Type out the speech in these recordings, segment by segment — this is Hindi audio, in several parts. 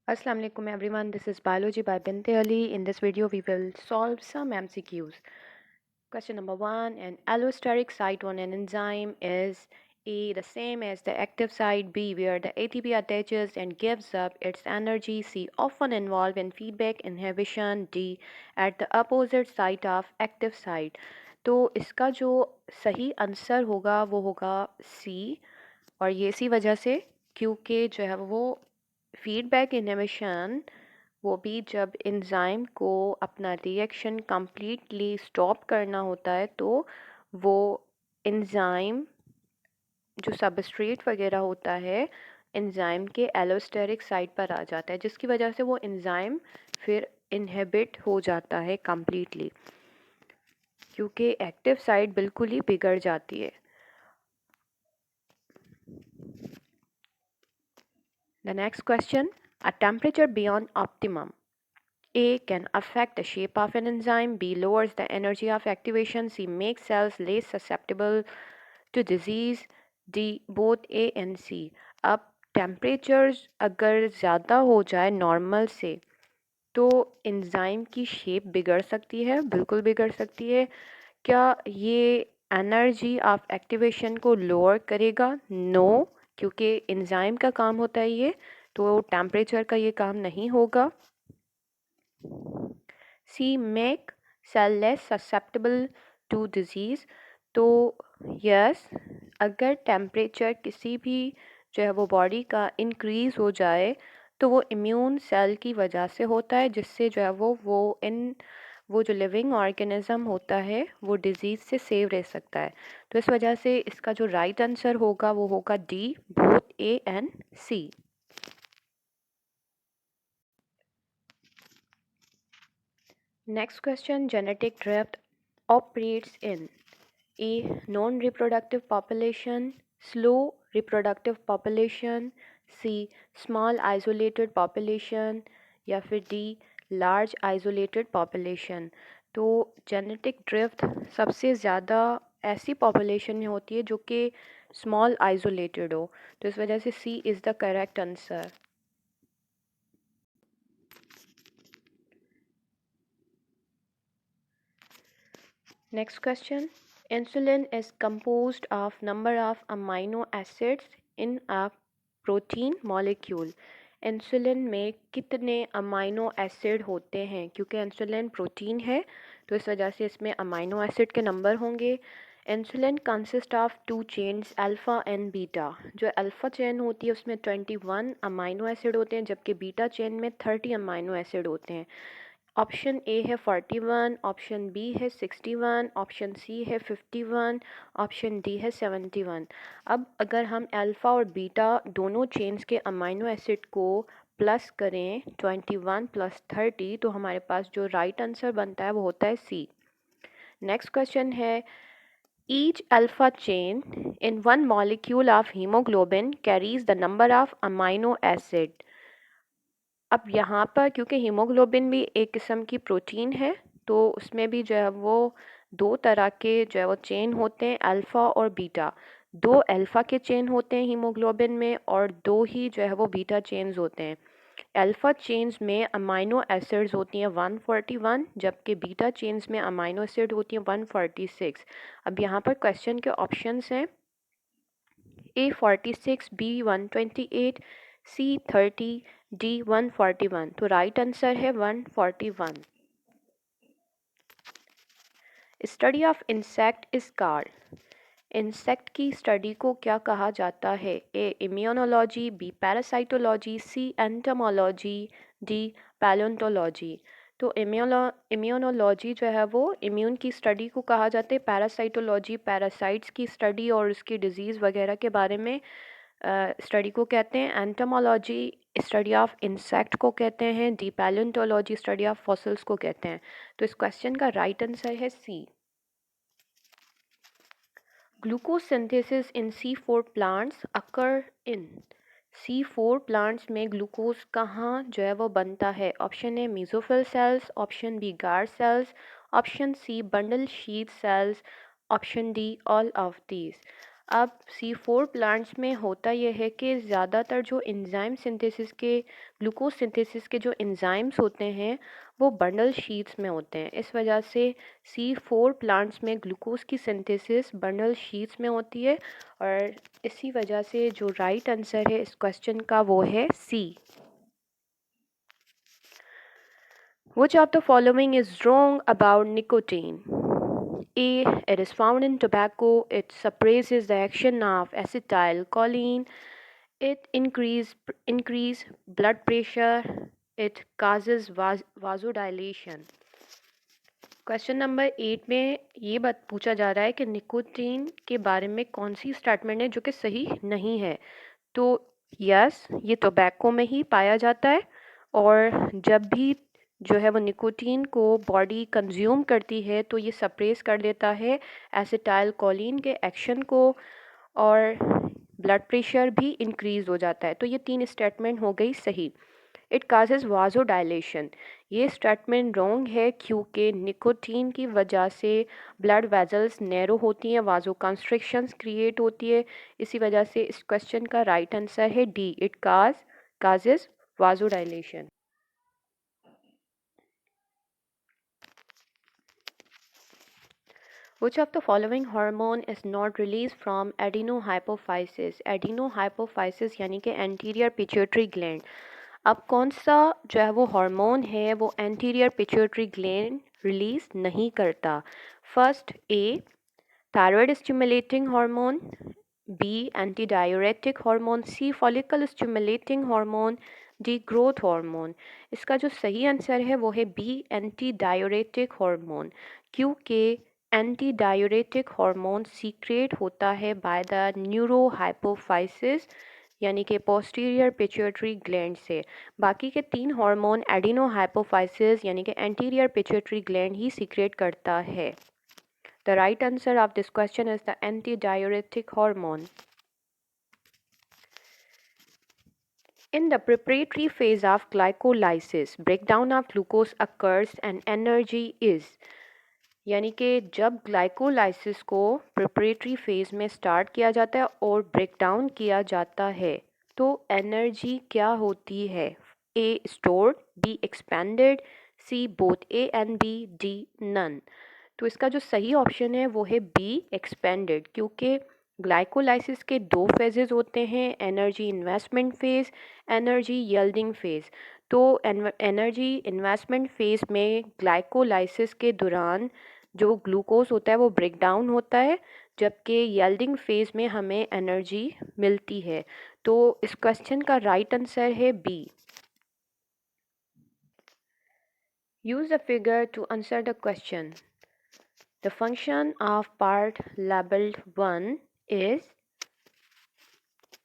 Assalamu alaikum everyone, this is Biology by Binti Ali. In this video we will solve some MCQs. Question number 1, an allosteric site on an enzyme is A, the same as the active site, B, where the ATP attaches and gives up its energy, C, often involved in feedback inhibition, D, at the opposite site of active site. तो इसका जो सही आंसर होगा वो होगा C, और ये इसी वजह से क्योंकि जो है वो फीडबैक इनहिबिशन वो भी जब एंजाइम को अपना रिएक्शन कंप्लीटली स्टॉप करना होता है तो वो एंजाइम जो सबस्ट्रेट वगैरह होता है एंजाइम के एलोस्टेरिक साइट पर आ जाता है, जिसकी वजह से वो एंजाइम फिर इनहिबिट हो जाता है कंप्लीटली, क्योंकि एक्टिव साइट बिल्कुल ही बिगड़ जाती है। The next question, a temperature beyond optimum A can affect the shape of an enzyme, B lowers the energy of activation, C makes cells less susceptible to disease, D both A and C. अब टेम्परेचर अगर ज़्यादा हो जाए नॉर्मल से तो एंजाइम की शेप बिगड़ सकती है, बिल्कुल बिगड़ सकती है। क्या ये एनर्जी ऑफ एक्टिवेशन को लोअर करेगा? नो, क्योंकि एंजाइम का काम होता है ये, तो टेम्परेचर का ये काम नहीं होगा। C make cell less susceptible to disease, तो यस, अगर टेम्परेचर किसी भी जो है वो बॉडी का इंक्रीज़ हो जाए तो वो इम्यून सेल की वजह से होता है, जिससे जो है वो जो लिविंग ऑर्गेनिज्म होता है वो डिजीज़ से सेव रह सकता है। तो इस वजह से इसका जो राइट आंसर होगा वो होगा D, both A and C. Next question, genetic drift operates in A, non-reproductive population, slow reproductive population, C, small isolated population, या फिर D, large isolated population। तो जेनेटिक ड्रिफ्ट सबसे ज़्यादा ऐसी पॉपुलेशन में होती है जो कि स्मॉल आइसोलेटेड हो, तो इस वजह से C is the correct answer. Next question. Insulin is composed of number of amino acids in a protein molecule. Insulin में कितने अमाइनो एसिड होते हैं? क्योंकि इंसुलिन प्रोटीन है तो इस वजह से इसमें अमाइनो एसिड के नंबर होंगे। Insulin consist of to chains alpha and beta. जो अल्फ़ा चेन होती है उसमें 21 अमाइनो एसिड होते हैं, जबकि बीटा चेन में 30 अमाइनो एसिड होते हैं। ऑप्शन ए है 41, ऑप्शन बी है 61, ऑप्शन सी है 51, ऑप्शन डी है 71। अब अगर हम अल्फ़ा और बीटा दोनों चेन्स के अमाइनो एसिड को प्लस करें 21 प्लस 30 तो हमारे पास जो राइट आंसर बनता है वो होता है सी। नेक्स्ट क्वेश्चन है, each alpha chain in one molecule of haemoglobin carries the number of amino acid. अब यहाँ पर क्योंकि हीमोग्लोबिन भी एक किस्म की प्रोटीन है तो उसमें भी जो है वो दो तरह के जो है वो चेन होते हैं, अल्फ़ा और बीटा। दो अल्फ़ा के चेन होते हैं हीमोग्लोबिन में और दो ही जो है वो बीटा चेन्स होते हैं। अल्फ़ा चेन्स में अमाइनो एसिड्स होती हैं 141, जबकि बीटा चेन्स में अमाइनो एसिड होती हैं 146। अब यहाँ पर क्वेश्चन के ऑप्शंस हैं ए 46, बी 128, सी 30, डी 141। तो राइट आंसर है 141। Study of insect is called. Insect की स्टडी को क्या कहा जाता है? ए इम्यूनोलॉजी, बी पैरासाइटोलॉजी, सी एंटोमोलॉजी, डी पैलेंटोलॉजी। तो इम्यूनोलॉजी जो है वो इम्यून की स्टडी को कहा जाता है, पैरासाइटोलॉजी पैरासाइट्स की स्टडी और उसकी डिजीज़ वगैरह के बारे में स्टडी को कहते हैं, एंटोमोलॉजी स्टडी ऑफ इंसेक्ट को कहते हैं, D palaeontology study of fossils को कहते हैं। तो इस क्वेश्चन का राइट आंसर है C. Glucose synthesis in C4 plants occur in. C4 plants में ग्लूकोज कहाँ जो है वो बनता है? Option A mesophyll cells, option B guard cells, option C bundle sheath cells, option D all of these. अब C4 प्लांट्स में होता यह है कि ज़्यादातर जो एंजाइम सिंथेसिस के ग्लूकोज सिंथेसिस के जो एंजाइम्स होते हैं वो बंडल शीट्स में होते हैं। इस वजह से C4 प्लांट्स में ग्लूकोज की सिंथेसिस बंडल शीट्स में होती है और इसी वजह से जो राइट आंसर है इस क्वेश्चन का वो है सी। Which of the following is wrong about nicotine? A. It is found in tobacco. It suppresses the action of acetylcholine. It increase blood pressure. It causes vasodilation. Question number 8 में ये बात पूछा जा रहा है कि निकोटीन के बारे में कौन सी स्टेटमेंट है जो कि सही नहीं है। तो यस, ये टोबैको में ही पाया जाता है और जब भी जो है वो निकोटीन को बॉडी कंज्यूम करती है तो ये सप्रेस कर देता है एसिटाइलकोलिन के एक्शन को और ब्लड प्रेशर भी इंक्रीज हो जाता है। तो ये 3 स्टेटमेंट हो गई सही। इट काजेज वाजोडाइलेशन, ये स्टेटमेंट रॉन्ग है क्योंकि निकोटीन की वजह से ब्लड वेजल्स नैरो होती हैं, वाजो कंस्ट्रिक्शंस क्रिएट होती है। इसी वजह से इस क्वेश्चन का राइट आंसर है D, it causes vasodilation. Which of the following hormone is not released from adenohypophysis? Adenohypophysis यानी कि anterior pituitary gland। अब कौन सा जो है वो हार्मोन है वो एंटीरियर पिट्यूटरी ग्लैंड रिलीज नहीं करता? First A thyroid stimulating hormone, B anti diuretic hormone, C follicle stimulating hormone, D growth hormone. इसका जो सही आंसर है वो है बी एंटी डाययूरेटिक हार्मोन, क्योंकि एंटी डाययूरेटिक हार्मोन सीक्रेट होता है बाय द न्यूरोहाइपोफाइसिस यानी कि पोस्टीरियर पिट्यूटरी ग्लैंड से। बाकी के 3 हार्मोन एडिनोहाइपोफाइसिस यानी कि एंटीरियर पिट्यूटरी ग्लैंड ही सीक्रेट करता है। The right answer of this question is the anti diuretic hormone. In the preparatory phase of glycolysis, breakdown of glucose occurs and energy is, यानी कि जब ग्लाइकोलाइसिस को प्रिपरेटरी फेज में स्टार्ट किया जाता है और ब्रेकडाउन किया जाता है तो एनर्जी क्या होती है? A stored, B expended, C both A and B, D none. तो इसका जो सही ऑप्शन है वो है बी एक्सपेंडेड, क्योंकि ग्लाइकोलाइसिस के 2 फेजेस होते हैं, energy investment phase, energy yielding phase. तो एनर्जी इन्वेस्टमेंट फेज में ग्लाइकोलाइसिस के दौरान जो ग्लूकोज होता है वो ब्रेक डाउन होता है, जबकि यील्डिंग फेज में हमें एनर्जी मिलती है। तो इस क्वेश्चन का राइट आंसर है B. Use the figure to answer the question. The function of part labelled 1 is,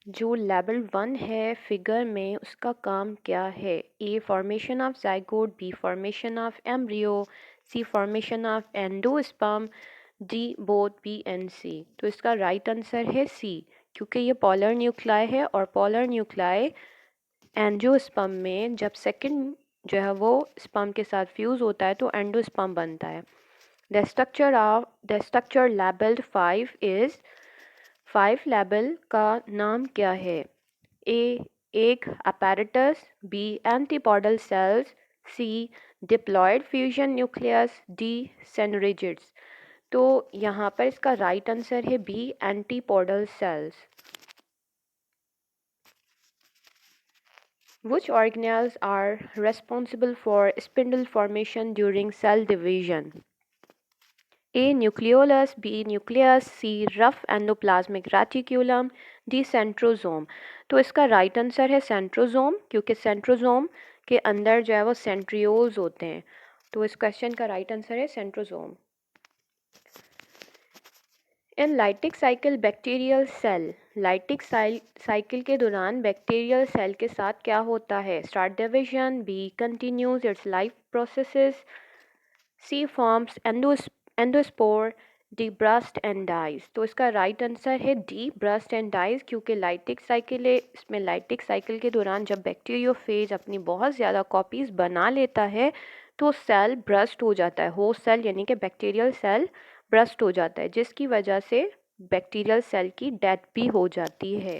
जो लेवल 1 है फिगर में उसका काम क्या है? A formation of zygote, B formation of embryo, C formation of endosperm, D both B and C. तो इसका राइट आंसर है सी, क्योंकि ये पोलर न्यूक्लियाई है और पोलर न्यूक्लियाई एंजियोस्पर्म में जब सेकंड जो है वो स्पर्म के साथ फ्यूज होता है तो एंडोस्पर्म बनता है। The structure labelled 5 is, 5 label का नाम क्या है? A egg apparatus, B antipodal cells, C diploid fusion nucleus, D synergids. तो यहाँ पर इसका राइट आंसर है B antipodal cells. Which organelles are responsible for spindle formation during cell division? A nucleolus, B nucleus, C rough endoplasmic reticulum, D centrosome। तो इसका राइट आंसर है सेंट्रोजोम, क्योंकि सेंट्रोजोम के अंदर जो है वो सेंट्रियोल्स होते हैं। तो इस क्वेश्चन का राइट आंसर है centrosome. In lytic cycle bacterial cell, lytic cycle के दौरान बैक्टीरियल सेल के साथ क्या होता है? Start division, B continues its life processes, C forms endospore, D burst and dies. तो इसका राइट आंसर है डी ब्रस्ट एंड डाइज, क्योंकि लाइटिक साइकिल है, इसमें लाइटिक साइकिल के दौरान जब बैक्टीरियोफेज अपनी बहुत ज़्यादा कॉपीज़ बना लेता है तो सेल ब्रस्ट हो जाता है, होस्ट सेल यानी कि बैक्टीरियल सेल ब्रस्ट हो जाता है, जिसकी वजह से बैक्टीरियल सेल की डेथ भी हो जाती है।